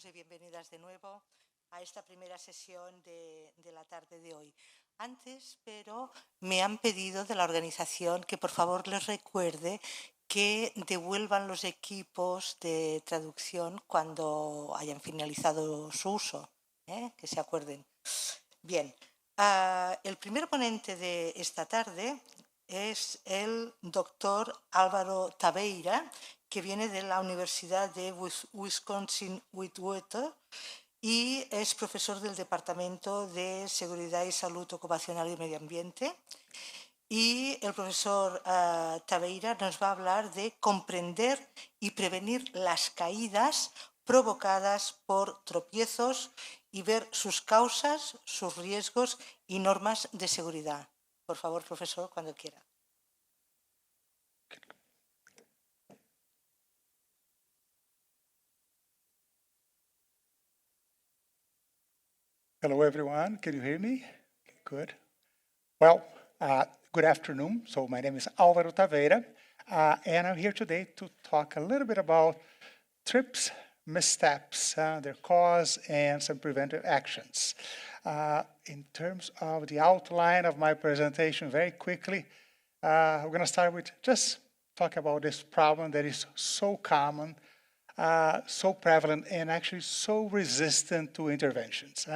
Y bienvenidas de nuevo a esta primera sesión de la tarde de hoy. Antes, pero me han pedido de la organización que por favor les recuerde que devuelvan los equipos de traducción cuando hayan finalizado su uso, que se acuerden. Bien, el primer ponente de esta tarde es el doctor Álvaro Taveira, que viene de la Universidad de Wisconsin-Whitewater y es profesor del Departamento de Seguridad y Salud Ocupacional y Medio Ambiente. Y el profesor Taveira nos va a hablar de comprender y prevenir las caídas provocadas por tropiezos y ver sus causas, sus riesgos y normas de seguridad. Por favor, profesor, cuando quiera. Hello, everyone. Can you hear me? Good. Well, good afternoon. So my name is Álvaro Taveira, and I'm here today to talk a little bit about trips, missteps, their cause, and some preventive actions. In terms of the outline of my presentation, very quickly, we're going to start with just talk about this problem that is so common, so prevalent, and actually so resistant to interventions.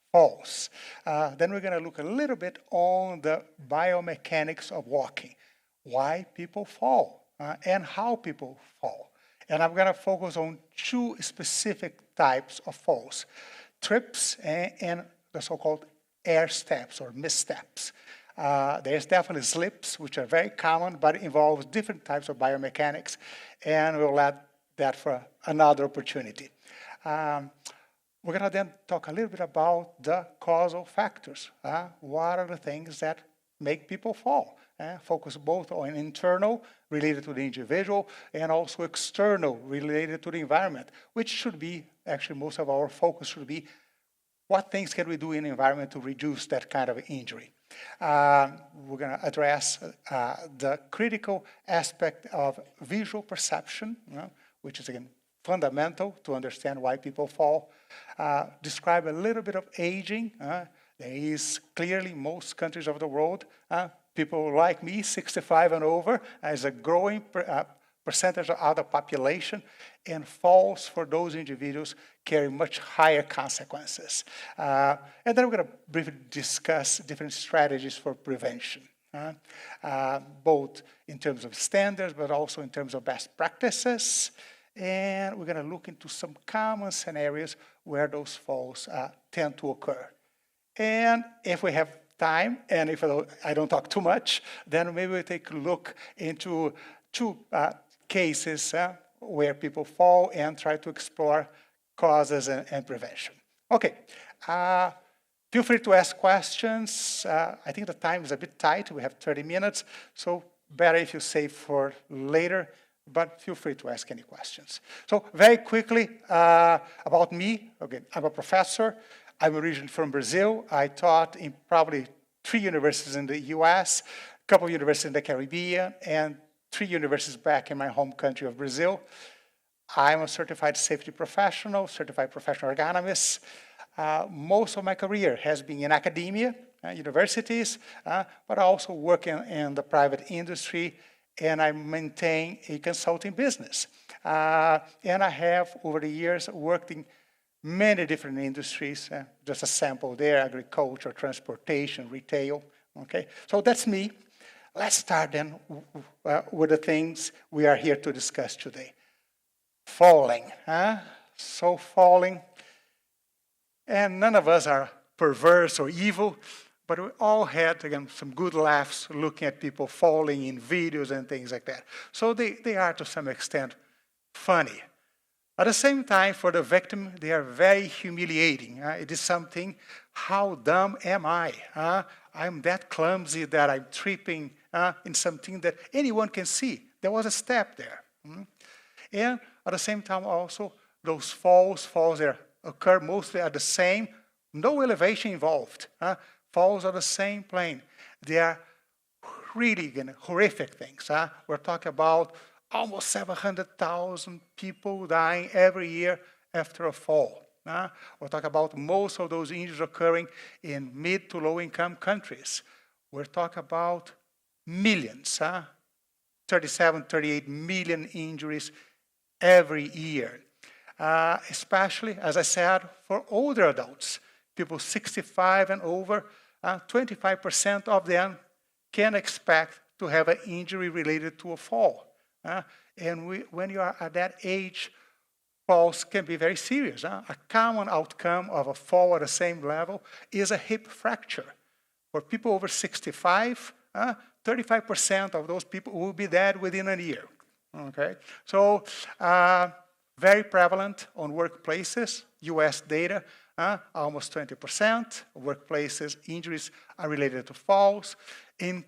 Falls. Then we're going to look a little bit on the biomechanics of walking, why people fall, and how people fall. And I'm going to focus on two specific types of falls, trips and the so-called air steps or missteps. There's definitely slips, which are very common, but involves different types of biomechanics, and we'll let that for another opportunity. We're going to then talk a little bit about the causal factors. What are the things that make people fall? Focus both on internal, related to the individual, and also external, related to the environment, which should be, actually most of our focus should be, what things can we do in the environment to reduce that kind of injury? We're going to address the critical aspect of visual perception, which is, again, fundamental to understand why people fall. Describe a little bit of aging. There is clearly most countries of the world, people like me, 65 and over, as a growing percentage of the population, and falls for those individuals carry much higher consequences. And then we're going to briefly discuss different strategies for prevention, both in terms of standards, but also in terms of best practices. And we're going to look into some common scenarios where those falls tend to occur. And if we have time, and if I don't talk too much, then maybe we'll take a look into two cases where people fall and try to explore causes and prevention. Okay, feel free to ask questions. I think the time is a bit tight. We have 30 minutes, so better if you save for later, but feel free to ask any questions. So very quickly about me. Again, I'm a professor. I'm originally from Brazil. I taught in probably 3 universities in the US, a couple of universities in the Caribbean, and 3 universities back in my home country of Brazil. I'm a certified safety professional, certified professional ergonomist. Most of my career has been in academia, universities, but I also work in the private industry, and I maintain a consulting business. And I have, over the years, worked in many different industries, just a sample there, agriculture, transportation, retail, okay? So that's me. Let's start then with the things we are here to discuss today. Falling, so falling, and none of us are perverse or evil, but we all had, again, some good laughs looking at people falling in videos and things like that. So they are, to some extent, funny. At the same time, for the victim, they are very humiliating. It is something, how dumb am I? I'm that clumsy that I'm tripping in something that anyone can see. There was a step there. And at the same time, also, those falls that occur mostly at the same, no elevation involved. Falls on the same plane. They are really, again, horrific things. We're talking about almost 700,000 people dying every year after a fall. We'll talk about most of those injuries occurring in mid to low income countries. We're talking about millions, 37, 38 million injuries every year. Especially, as I said, for older adults, people 65 and over, 25% of them can expect to have an injury related to a fall. When you are at that age, falls can be very serious. A common outcome of a fall at the same level is a hip fracture. For people over 65, 35% of those people will be dead within a year. Okay, so very prevalent on workplaces. U.S. data, almost 20% of workplaces injuries are related to falls. In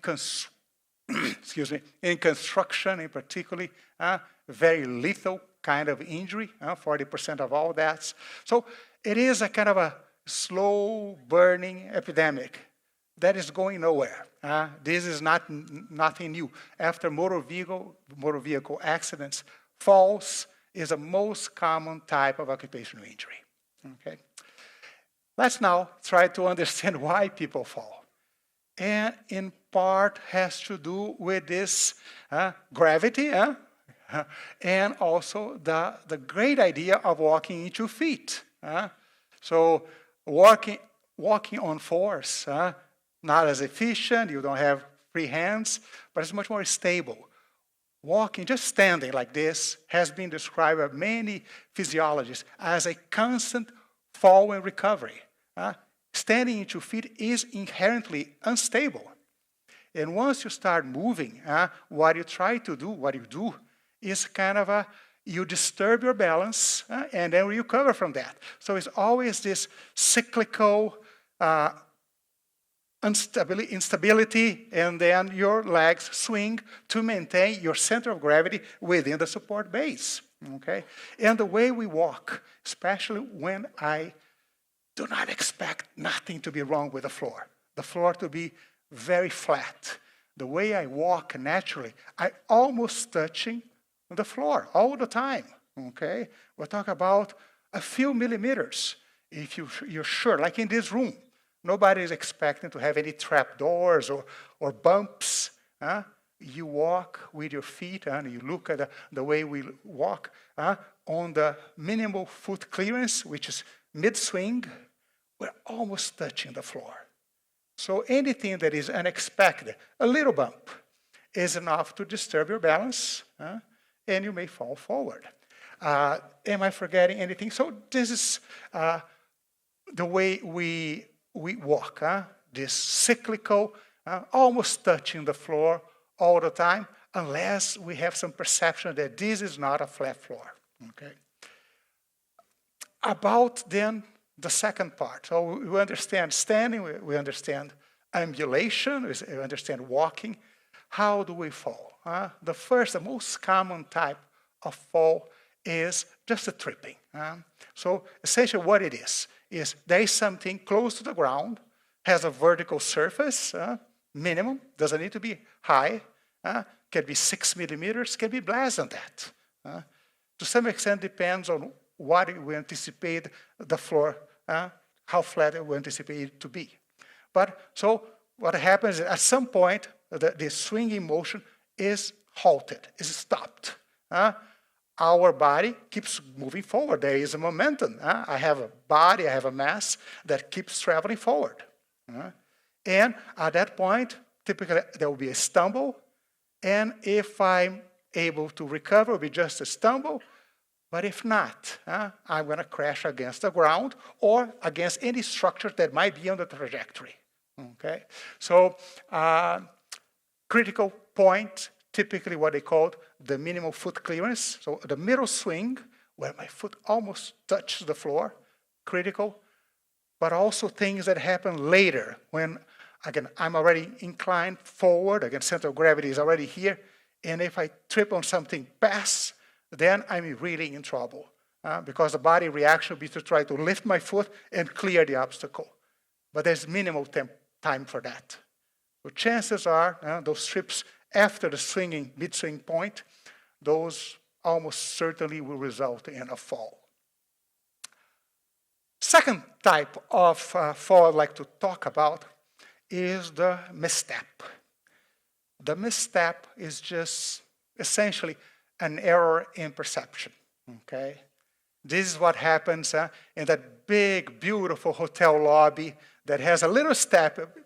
in construction, in particular, very lethal kind of injury, 40% of all deaths. So it is a kind of a slow burning epidemic that is going nowhere. This is nothing new. After motor vehicle accidents, falls is the most common type of occupational injury. Okay. Let's now try to understand why people fall. And in part has to do with this gravity, and also the great idea of walking in 2 feet. So walking on force, not as efficient, you don't have free hands, but it's much more stable. Walking, just standing like this, has been described by many physiologists as a constant fall and recovery. Standing in 2 feet is inherently unstable. And once you start moving, what you do is kind of you disturb your balance and then recover from that. So it's always this cyclical instability, and then your legs swing to maintain your center of gravity within the support base. Okay? And the way we walk, especially when I do not expect nothing to be wrong with the floor to be very flat. The way I walk naturally, I almost touching the floor all the time. Okay? We'll talk about a few millimeters. If you're sure, like in this room, nobody is expecting to have any trap doors or bumps. You walk with your feet, and you look at the way we walk on the minimal foot clearance, which is mid-swing, we're almost touching the floor. So anything that is unexpected, a little bump, is enough to disturb your balance, and you may fall forward. Am I forgetting anything? So this is the way we walk, this cyclical, almost touching the floor all the time, unless we have some perception that this is not a flat floor. Okay. About then the second part. So we understand standing, we understand ambulation, we understand walking. How do we fall? The most common type of fall is just a tripping. So essentially what it is there is something close to the ground, has a vertical surface, minimum, doesn't need to be high, can be 6 millimeters, can be less than that. To some extent depends on what we anticipate the floor, how flat we anticipate it to be. But so what happens is at some point, the swinging motion is halted, is stopped. Our body keeps moving forward. There is a momentum. I have a body, I have a mass that keeps traveling forward. And at that point, typically there will be a stumble. And if I'm able to recover, it will be just a stumble. But if not, I'm going to crash against the ground or against any structure that might be on the trajectory. Okay? So critical point, typically what they call the minimal foot clearance. So the middle swing, where my foot almost touches the floor, critical. But also things that happen later when, again, I'm already inclined forward, again, center of gravity is already here. And if I trip on something past, then I'm really in trouble because the body reaction will be to try to lift my foot and clear the obstacle. But there's minimal time for that. So chances are those trips after the mid-swing point, those almost certainly will result in a fall. Second type of fall I'd like to talk about is the misstep. The misstep is just essentially an error in perception, okay? This is what happens in that big, beautiful hotel lobby that has a little step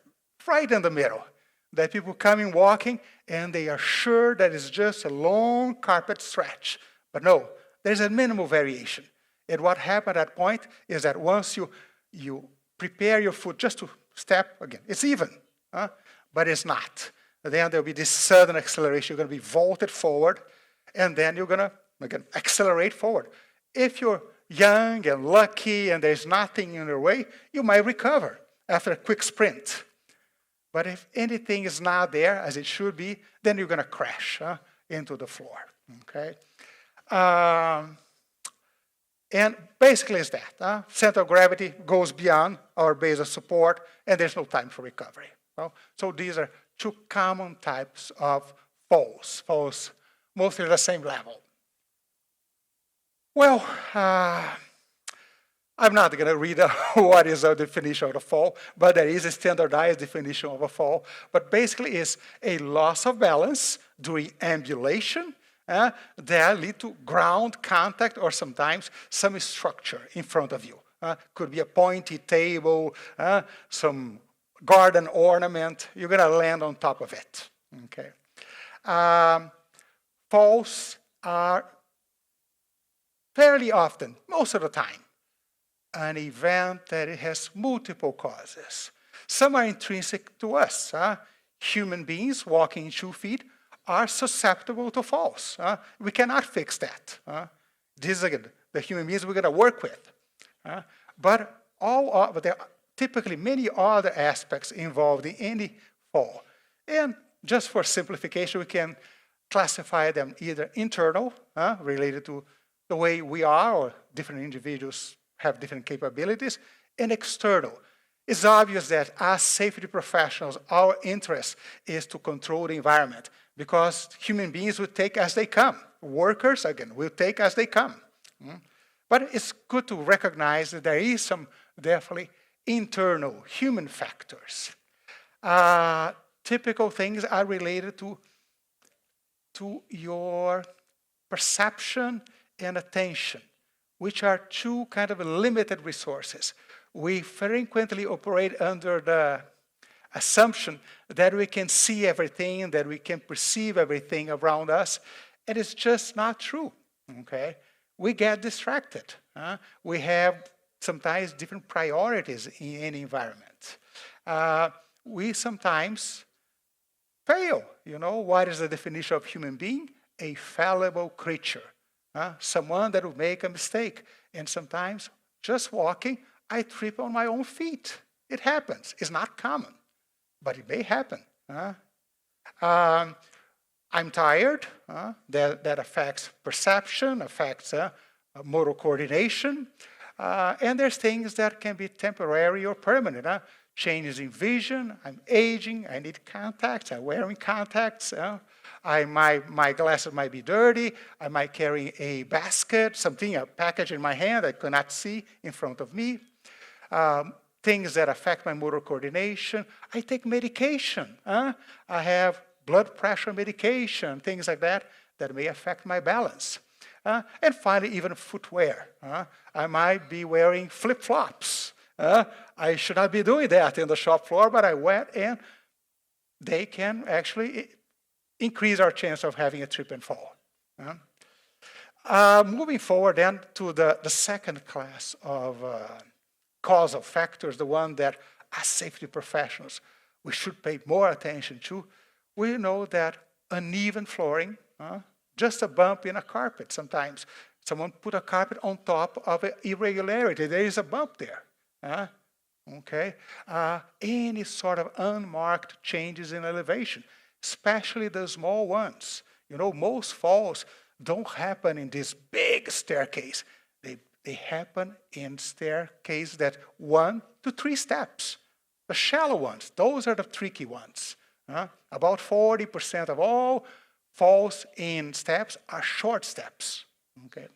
right in the middle, that people coming walking and they are sure that it's just a long carpet stretch. But no, there's a minimal variation. And what happened at that point is that once you prepare your foot just to step again, it's even, but it's not. Then there'll be this sudden acceleration. You're going to be vaulted forward, and then you're going to, again, accelerate forward. If you're young and lucky and there's nothing in your way, you might recover after a quick sprint. But if anything is not there as it should be, then you're going to crash into the floor, okay? And basically it's that. Center of gravity goes beyond our base of support, and there's no time for recovery. So these are two common types of falls mostly at the same level. Well, I'm not going to read what is the definition of a fall, but there is a standardized definition of a fall. But basically it's a loss of balance during ambulation that lead to ground contact or sometimes some structure in front of you. Could be a pointy table, some garden ornament. You're going to land on top of it. Okay. Falls are fairly often, most of the time, an event that it has multiple causes. Some are intrinsic to us. Human beings walking 2 feet are susceptible to falls. We cannot fix that. This is, again, the human beings we're going to work with. But there are typically many other aspects involved in any fall. And just for simplification, we can classify them either internal, related to the way we are, or different individuals have different capabilities, and external. It's obvious that as safety professionals, our interest is to control the environment because human beings will take as they come. Workers, again, will take as they come. But it's good to recognize that there is some definitely internal human factors. Typical things are related to your perception and attention, which are two kind of limited resources. We frequently operate under the assumption that we can see everything, that we can perceive everything around us, and it's just not true, okay? We get distracted. We have sometimes different priorities in any environment. We sometimes fail. You know, what is the definition of human being? A fallible creature. Someone that will make a mistake. And sometimes, just walking, I trip on my own feet. It happens. It's not common, but it may happen. I'm tired. That affects perception, affects motor coordination. And there's things that can be temporary or permanent. Changes in vision. I'm aging. I need contacts. I'm wearing contacts. My glasses might be dirty. I might carry a basket, something, a package in my hand I cannot see in front of me. Things that affect my motor coordination. I take medication. I have blood pressure medication, things like that may affect my balance. And finally, even footwear. I might be wearing flip-flops. I should not be doing that in the shop floor, but I wear it, and they can actually increase our chance of having a trip and fall. Moving forward then to the second class of causal factors, the one that as safety professionals we should pay more attention to. We know that uneven flooring, just a bump in a carpet sometimes. Someone put a carpet on top of an irregularity. There is a bump there. Okay. Any sort of unmarked changes in elevation, especially the small ones. You know, most falls don't happen in this big staircase. They happen in staircases that 1 to 3 steps. The shallow ones, those are the tricky ones. About 40% of all falls in steps are short steps. Okay.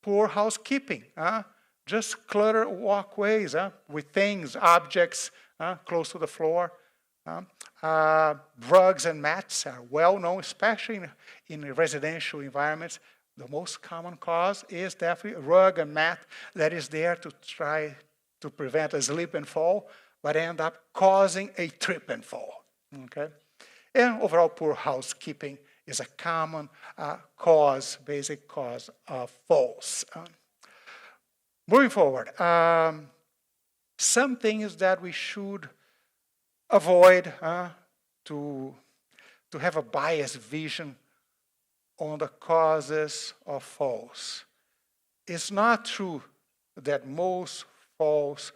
Poor housekeeping. just clutter walkways with things, objects close to the floor. Rugs and mats are well known, especially in residential environments. The most common cause is definitely a rug and mat that is there to try to prevent a slip and fall, but end up causing a trip and fall. Okay? And overall poor housekeeping is a common basic cause of falls. Moving forward, some things that we should avoid to have a biased vision on the causes of falls. It's not true that most falls,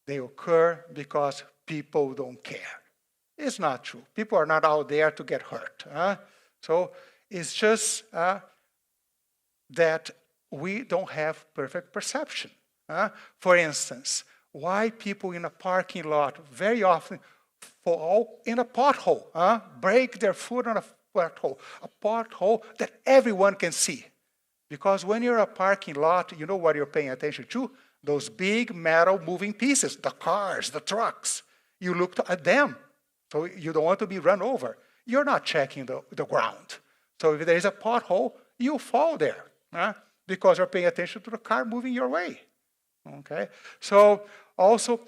they occur because people don't care. It's not true. People are not out there to get hurt. So it's just that we don't have perfect perception. For instance, why people in a parking lot very often fall in a pothole, break their foot on a pothole that everyone can see. Because when you're in a parking lot, you know what you're paying attention to? Those big metal moving pieces, the cars, the trucks. You look at them, so you don't want to be run over. You're not checking the ground. So if there is a pothole, you fall there because you're paying attention to the car moving your way. Okay, so also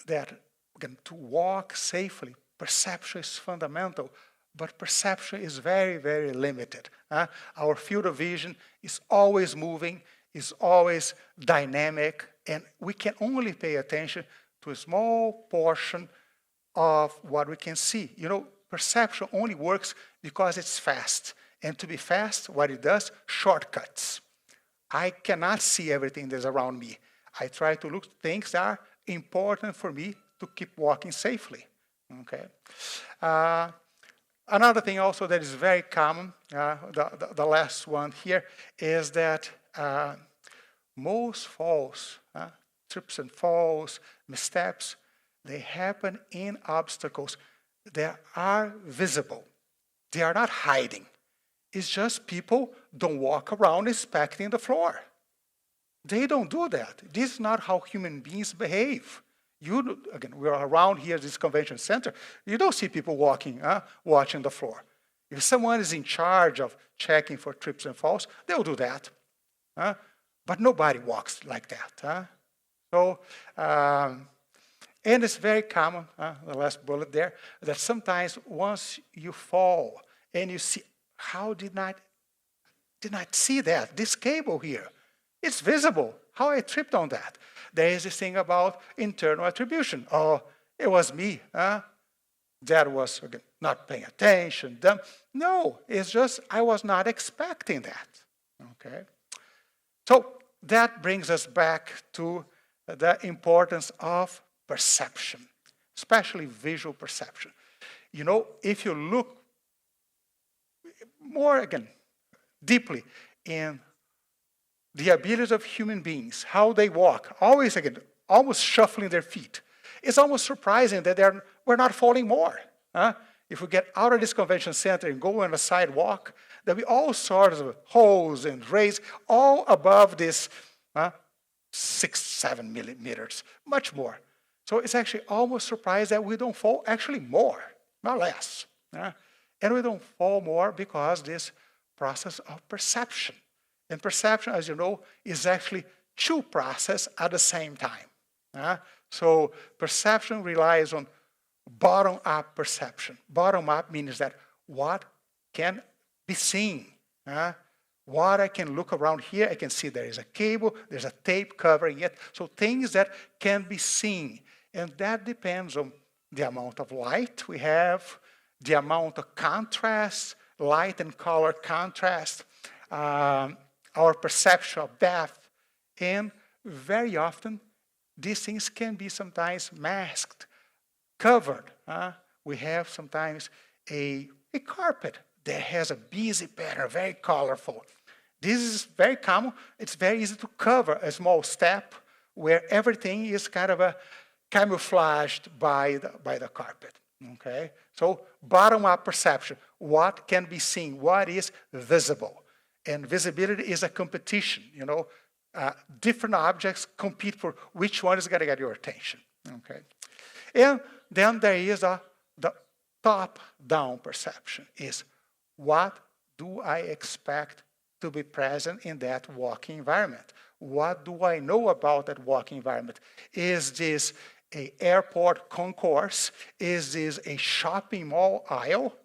that again, to walk safely, perception is fundamental, but perception is very, very limited. Our field of vision is always moving, is always dynamic, and we can only pay attention to a small portion of what we can see. You know, perception only works because it's fast. And to be fast, what it does, shortcuts. I cannot see everything that's around me. I try to look at things that are important for me to keep walking safely. Okay. Another thing also that is very common, the last one here, is that most falls, trips and falls, missteps, they happen in obstacles that are visible. They are not hiding. It's just people don't walk around inspecting the floor. They don't do that. This is not how human beings behave. Again, we're around here at this convention center. You don't see people walking, watching the floor. If someone is in charge of checking for trips and falls, they'll do that. But nobody walks like that. So, and it's very common, the last bullet there, that sometimes once you fall and you see, how did not see that? This cable here, it's visible. How I tripped on that? There is this thing about internal attribution. Oh, it was me. That was, again, not paying attention. No, it's just I was not expecting that. Okay? So that brings us back to the importance of perception, especially visual perception. You know, if you look more, again, deeply in the abilities of human beings, how they walk, always, again, almost shuffling their feet. It's almost surprising that we're not falling more. If we get out of this convention center and go on a sidewalk, there'll be all sorts of holes and rays all above this 6-7 millimeters, much more. So it's actually almost surprised that we don't fall actually more, not less. And we don't fall more because this process of perception. And perception, as you know, is actually two processes at the same time. So perception relies on bottom-up perception. Bottom-up means that what can be seen. What I can look around here, I can see there is a cable, there's a tape covering it. So things that can be seen. And that depends on the amount of light we have, the amount of contrast, light and color contrast, our perception of depth, and very often these things can be sometimes masked, covered. We have sometimes a carpet that has a busy pattern, very colorful. This is very common. It's very easy to cover a small step where everything is kind of camouflaged by the carpet. Okay? So bottom-up perception, what can be seen, what is visible. And visibility is a competition, you know. Different objects compete for which one is going to get your attention, okay? And then there is the top-down perception, is what do I expect to be present in that walking environment? What do I know about that walking environment? Is this an airport concourse? Is this a shopping mall aisle?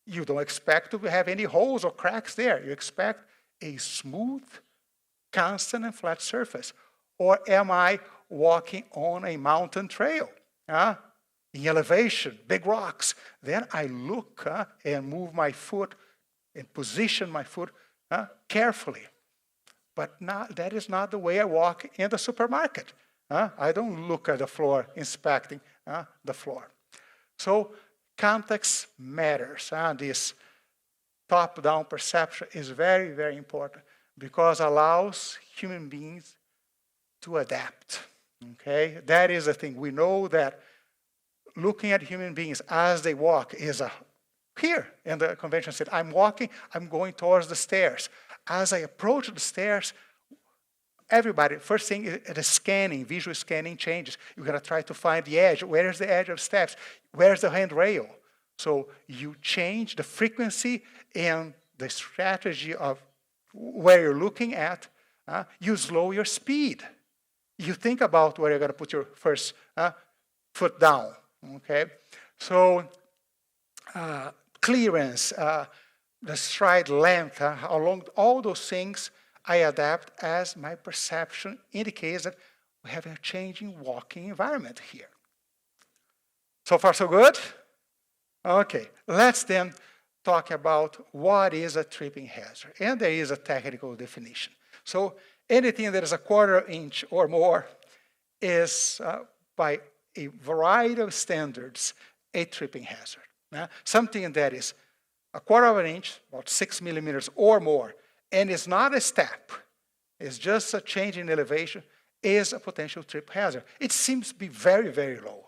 You don't expect to have any holes or cracks there. You expect a smooth, constant and flat surface. Or am I walking on a mountain trail? In elevation, big rocks. Then I look and move my foot and position my foot carefully. But that is not the way I walk in the supermarket. I don't look at the floor inspecting the floor. So context matters. This top-down perception is very, very important because it allows human beings to adapt. Okay, that is the thing. We know that looking at human beings as they walk is here in the convention said, I'm walking, I'm going towards the stairs. As I approach the stairs, everybody, first thing, the scanning, visual scanning changes. You're going to try to find the edge. Where is the edge of steps? Where's the handrail? So you change the frequency and the strategy of where you're looking at. You slow your speed. You think about where you're going to put your first foot down. Okay, so clearance, the stride length, along all those things, I adapt as my perception indicates that we have a changing walking environment here. So far, so good? Okay, let's then talk about what is a tripping hazard. And there is a technical definition. So anything that is a quarter inch or more is, by a variety of standards, a tripping hazard. Something that is a quarter of an inch, about 6 millimeters or more, and is not a step, it's just a change in elevation, is a potential trip hazard. It seems to be very, very low,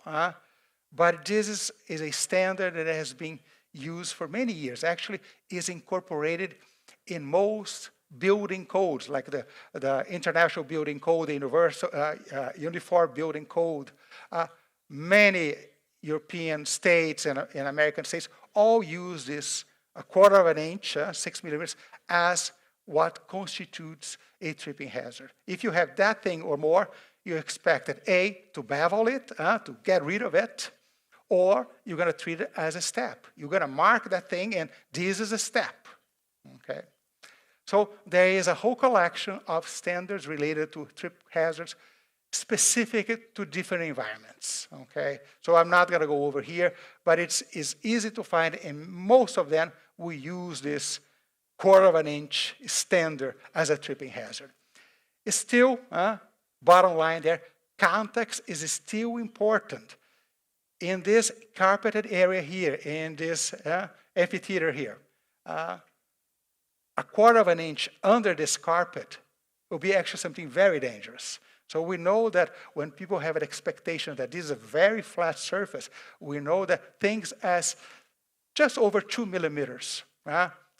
but this is a standard that has been used for many years. Actually, is incorporated in most building codes, like the International Building Code, the Universal Uniform Building Code. Many European states and American states all use this a quarter of an inch, 6 millimeters, as what constitutes a tripping hazard. If you have that thing or more, you expect that A, to bevel it, to get rid of it, or you're going to treat it as a step. You're going to mark that thing, and this is a step. Okay. So there is a whole collection of standards related to trip hazards specific to different environments. Okay. So I'm not going to go over here, but it's easy to find, and most of them we use this quarter of an inch standard as a tripping hazard. It's still, bottom line there, context is still important. In this carpeted area here, in this amphitheater here, a quarter of an inch under this carpet will be actually something very dangerous. So we know that when people have an expectation that this is a very flat surface, we know that things as just over 2 millimeters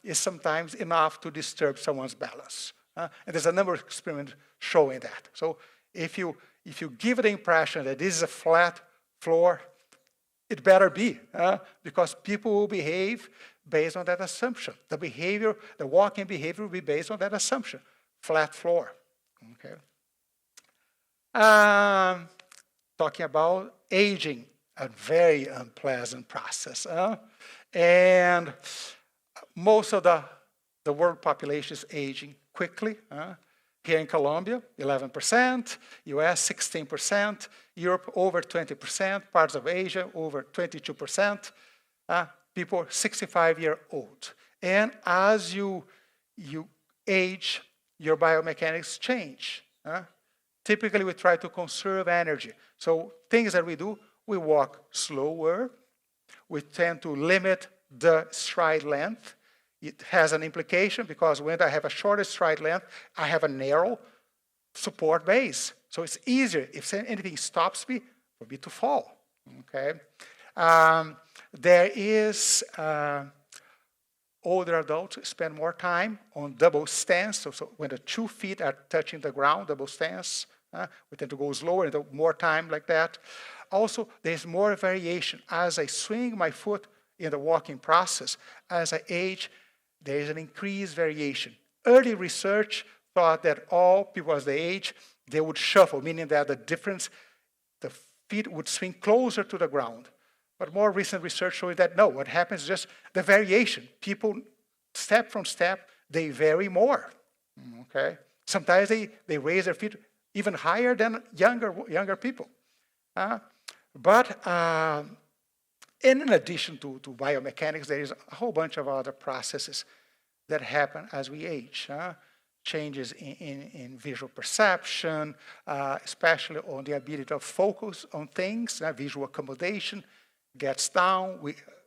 is sometimes enough to disturb someone's balance. And there's a number of experiments showing that. So if you give the impression that this is a flat floor, it better be, because people will behave based on that assumption. The walking behavior will be based on that assumption, flat floor. Okay. Talking about aging, a very unpleasant process. And most of the world population is aging quickly. Here in Colombia, 11%, US 16%, Europe over 20%, parts of Asia over 22%, people 65-year-old. And as you age, your biomechanics change. Typically, we try to conserve energy. So things that we do, we walk slower. We tend to limit the stride length. It has an implication because when I have a shorter stride length, I have a narrow support base. So it's easier, if anything stops me, for me to fall. Okay. There is older adults spend more time on double stance. So when the 2 feet are touching the ground, double stance, we tend to go slower and more time like that. Also, there's more variation. As I swing my foot in the walking process, as I age, there is an increased variation. Early research thought that all people as they age, they would shuffle, meaning that the feet would swing closer to the ground. But more recent research showing that no, what happens is just the variation. People, step from step, they vary more. Okay? Sometimes they raise their feet even higher than younger people. But in addition to biomechanics, there is a whole bunch of other processes that happen as we age. Changes in visual perception, especially on the ability to focus on things. Visual accommodation gets down.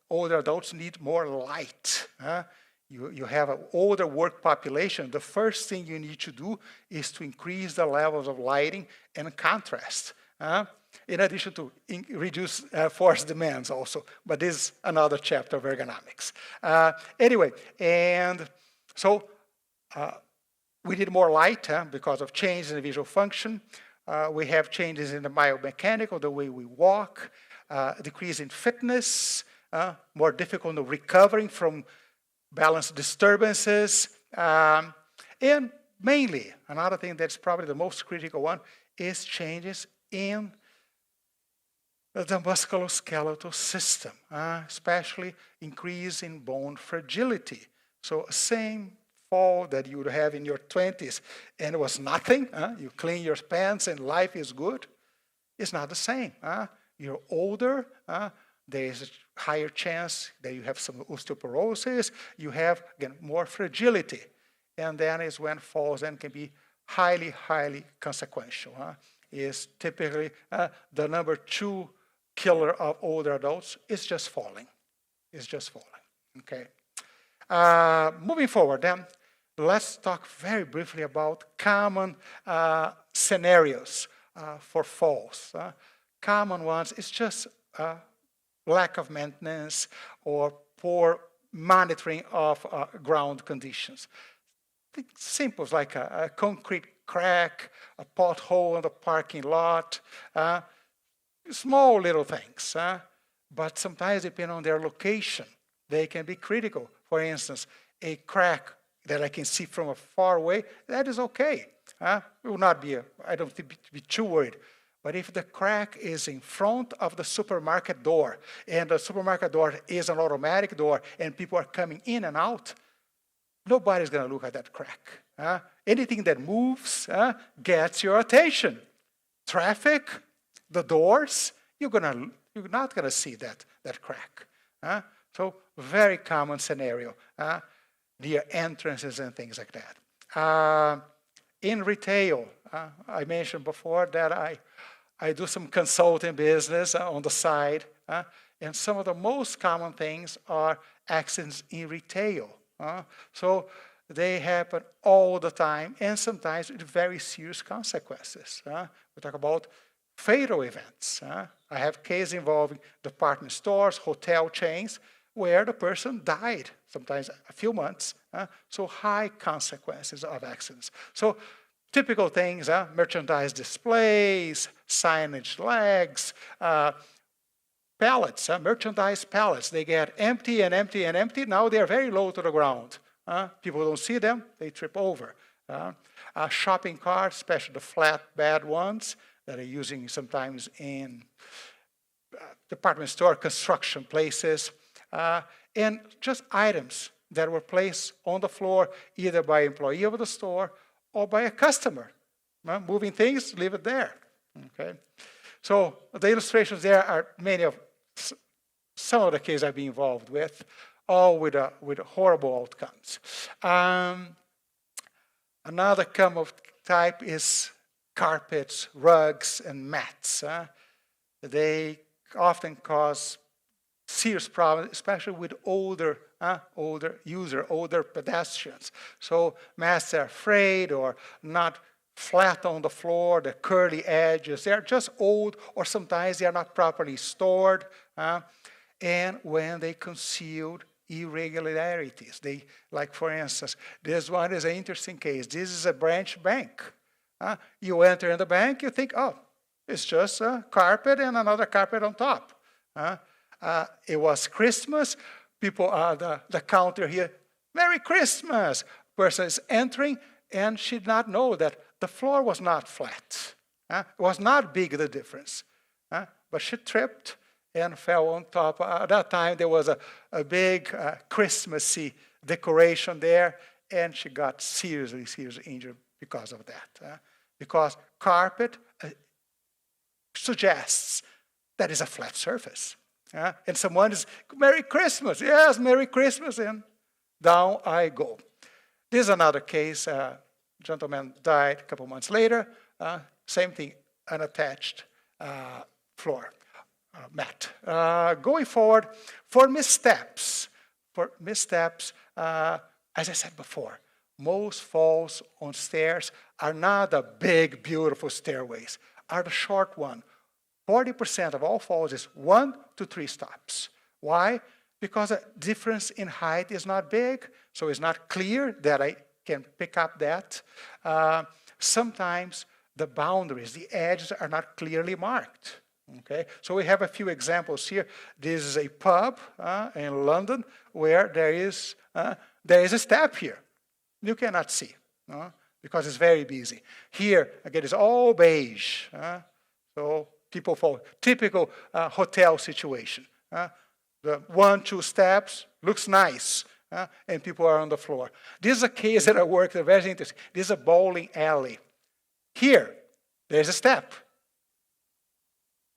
Older adults need more light. You have an older work population. The first thing you need to do is to increase the levels of lighting and contrast. In addition to reduce force demands also. But this is another chapter of ergonomics. Anyway, and so we need more light because of changes in the visual function. We have changes in the biomechanical, the way we walk, decrease in fitness, more difficult recovering from balance disturbances. And mainly, another thing that's probably the most critical one is changes in the musculoskeletal system, especially increase in bone fragility. So same fall that you would have in your 20s and it was nothing, you clean your pants and life is good, it's not the same. You're older, there is a higher chance that you have some osteoporosis, you have, again, more fragility. And then is when falls then can be highly, highly consequential. Is typically the number 2 killer of older adults is just falling. It's just falling, okay? Moving forward then, let's talk very briefly about common scenarios for falls. Common ones is just lack of maintenance or poor monitoring of ground conditions. Simple, like a concrete crack, a pothole in the parking lot, small little things. But sometimes, depending on their location, they can be critical. For instance, a crack that I can see from a far away, that is okay. It will not be, I don't think, be too worried. But if the crack is in front of the supermarket door, and the supermarket door is an automatic door, and people are coming in and out, nobody's going to look at that crack. Anything that moves gets your attention. Traffic, the doors, you're not going to see that crack. So very common scenario near entrances and things like that. In retail, I mentioned before that I do some consulting business on the side, and some of the most common things are accidents in retail. So they happen all the time, and sometimes with very serious consequences. We talk about fatal events. I have cases involving department stores, hotel chains, where the person died, sometimes a few months. So high consequences of accidents. So typical things, merchandise displays, signage lags, pallets, merchandise pallets. They get empty and empty and empty. Now they're very low to the ground. People don't see them, they trip over. Shopping carts, especially the flat bed ones that are using sometimes in department store construction places. And just items that were placed on the floor either by an employee of the store or by a customer. Moving things, leave it there. Okay. So the illustrations there are some of the cases I've been involved with, all with horrible outcomes. Another common type is carpets, rugs, and mats. They often cause serious problems, especially with older pedestrians. So mats are frayed or not flat on the floor, the curly edges. They're just old, or sometimes they are not properly stored. And when they concealed, irregularities. Like for instance, this one is an interesting case. This is a branch bank. You enter in the bank, you think, oh, it's just a carpet and another carpet on top. It was Christmas. People are the counter here. Merry Christmas. Person is entering, and she did not know that the floor was not flat. It was not big, the difference. But she tripped and fell on top. At that time, there was a big Christmassy decoration there, and she got seriously injured because of that. Because carpet suggests that is a flat surface. And someone is, Merry Christmas. Yes, Merry Christmas. And down I go. This is another case. Gentleman died a couple months later. Same thing, unattached floor mat. Going forward, for missteps, as I said before, most falls on stairs are not the big, beautiful stairways, are the short one. 40% of all falls is 1 to 3 stops. Why? Because the difference in height is not big, so it's not clear that I can pick up that. Sometimes the boundaries, the edges are not clearly marked. Okay, so we have a few examples here. This is a pub in London where there is a step here. You cannot see because it's very busy. Here, again, it's all beige. So people fall. Typical hotel situation. The 1, 2 steps looks nice, and people are on the floor. This is a case that I worked at, very interesting. This is a bowling alley. Here, there's a step.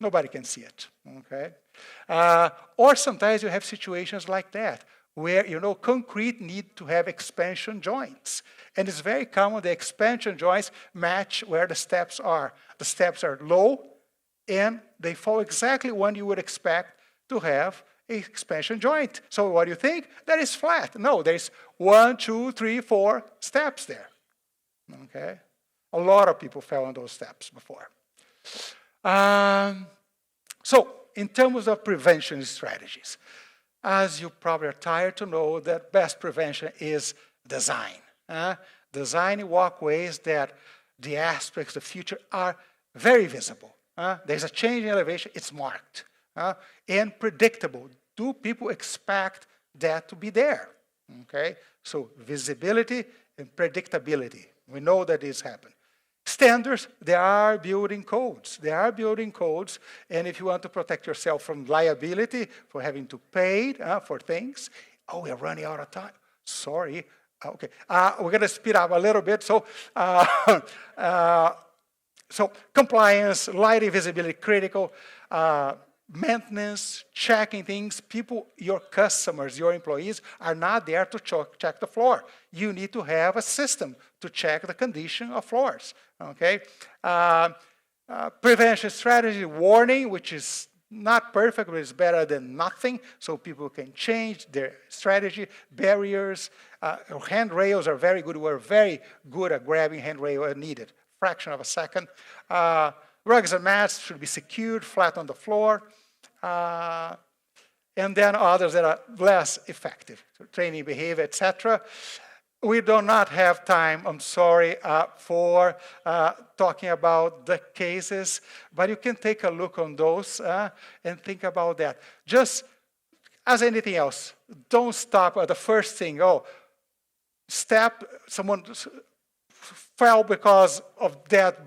Nobody can see it, okay? Or sometimes you have situations like that, where, concrete need to have expansion joints. And it's very common the expansion joints match where the steps are. The steps are low, and they fall exactly when you would expect to have an expansion joint. So what do you think? That is flat. No, there's 1, 2, 3, 4 steps there, okay? A lot of people fell on those steps before. So, in terms of prevention strategies, as you probably are tired to know, that best prevention is design. Designing walkways that the aspects of the future are very visible. There's a change in elevation, it's marked. And predictable. Do people expect that to be there? Okay, so visibility and predictability. We know that this happens. Standards, there are building codes. There are building codes, and if you want to protect yourself from liability for having to pay for things, we're running out of time. Sorry. Okay, we're going to speed up a little bit. So, so compliance, lighting, visibility, critical. Maintenance, checking things. People, your customers, your employees are not there to check the floor. You need to have a system to check the condition of floors. Okay. Prevention strategy, warning, which is not perfect, but it's better than nothing, so people can change their strategy. Barriers, handrails are very good. We're very good at grabbing handrail when needed. Fraction of a second. Rugs and mats should be secured, flat on the floor. And then others that are less effective, so training behavior, etc. We do not have time, I'm sorry, for talking about the cases, but you can take a look on those and think about that. Just as anything else, don't stop at the first thing. Someone fell because of that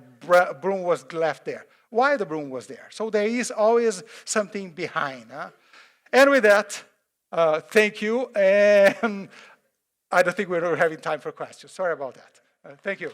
broom was left there. Why the broom was there? So there is always something behind. And with that, thank you. And I don't think we're having time for questions. Sorry about that. Thank you.